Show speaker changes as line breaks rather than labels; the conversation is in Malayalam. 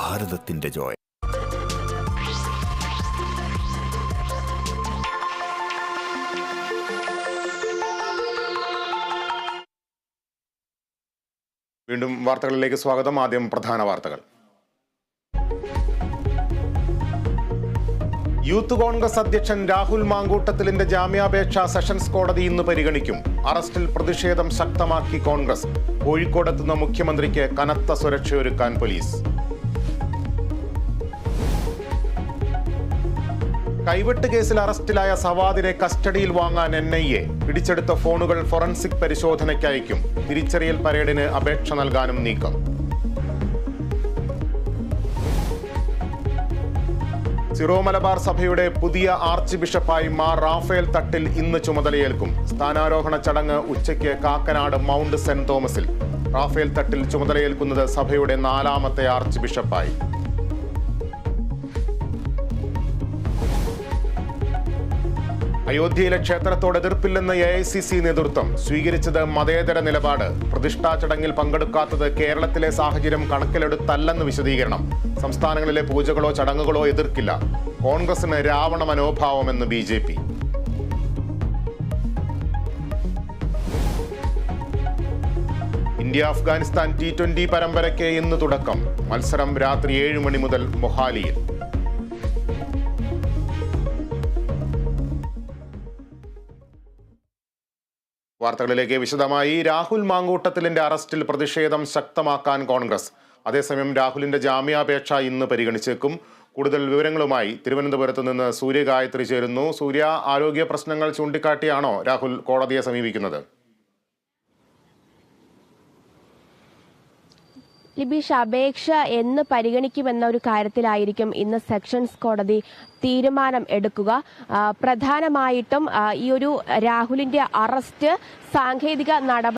ഭാരതത്തിന്റെ ജോയ്.
വീണ്ടും വാർത്തകളിലേക്ക് സ്വാഗതം. ആദ്യം പ്രധാന വാർത്തകൾ. യൂത്ത് കോൺഗ്രസ് അധ്യക്ഷൻ രാഹുൽ മാങ്കൂട്ടത്തിലിന്റെ ജാമ്യാപേക്ഷ സെഷൻസ് കോടതി ഇന്ന് പരിഗണിക്കും. അറസ്റ്റിൽ പ്രതിഷേധം ശക്തമാക്കി കോൺഗ്രസ്. കോഴിക്കോടെത്തുന്ന മുഖ്യമന്ത്രിക്ക് കനത്ത സുരക്ഷയൊരുക്കാൻ പോലീസ്. കൈവെട്ട് കേസിൽ അറസ്റ്റിലായ സവാദിനെ കസ്റ്റഡിയിൽ വാങ്ങാൻ NIA. പിടിച്ചെടുത്ത ഫോണുകൾ ഫോറൻസിക് പരിശോധനയ്ക്ക് അയക്കും. തിരിച്ചറിയൽ പരേഡിന് അപേക്ഷ നൽകാനും നീക്കം. സിറോ മലബാർ സഭയുടെ പുതിയ ആർച്ച് ബിഷപ്പായി മാർ റാഫേൽ തട്ടിൽ ഇന്ന് ചുമതലയേൽക്കും. സ്ഥാനാരോഹണ ചടങ്ങ് ഉച്ചയ്ക്ക് കാക്കനാട് മൗണ്ട് സെന്റ് തോമസിൽ. റാഫേൽ തട്ടിൽ ചുമതലയേൽക്കുന്നത് സഭയുടെ 4ാമത്തെ ആർച്ച് ബിഷപ്പായി. അയോധ്യയിലെ ക്ഷേത്രത്തോട് എതിർപ്പില്ലെന്ന് AICC നേതൃത്വം. സ്വീകരിച്ചത് മതേതര നിലപാട്. പ്രതിഷ്ഠാ ചടങ്ങിൽ പങ്കെടുക്കാത്തത് കേരളത്തിലെ സാഹചര്യം കണക്കിലെടുത്തല്ലെന്ന് വിശദീകരണം. സംസ്ഥാനങ്ങളിലെ പൂജകളോ ചടങ്ങുകളോ എതിർക്കില്ല. കോൺഗ്രസിന് രാവണ മനോഭാവമെന്ന് BJP. ഇന്ത്യ അഫ്ഗാനിസ്ഥാൻ T20 പരമ്പരയ്ക്ക് ഇന്ന് തുടക്കം. മത്സരം രാത്രി 7 മണി മുതൽ മൊഹാലിയിൽ. വാർത്തകളിലേക്ക് വിശദമായി. രാഹുൽ മാങ്കൂട്ടത്തിലിന്റെ അറസ്റ്റിൽ പ്രതിഷേധം ശക്തമാക്കാൻ കോൺഗ്രസ്. അതേസമയം രാഹുലിന്റെ ജാമ്യാപേക്ഷ ഇന്ന് പരിഗണിച്ചേക്കും. കൂടുതൽ വിവരങ്ങളുമായി തിരുവനന്തപുരത്ത് നിന്ന് സൂര്യ ഗായത്രി ചേരുന്നു. സൂര്യ, ആരോഗ്യ പ്രശ്നങ്ങൾ ചൂണ്ടിക്കാട്ടിയാണോ രാഹുൽ കോടതിയെ സമീപിക്കുന്നത്?
ലിബീഷ്, അപേക്ഷ എന്ന് പരിഗണിക്കുമെന്ന ഒരു കാര്യത്തിലായിരിക്കും ഇന്ന് സെഷൻസ് കോടതി തീരുമാനം എടുക്കുക. പ്രധാനമായിട്ടും ഈ ഒരു രാഹുലിന്റെ അറസ്റ്റ് സാങ്കേതിക നടപടി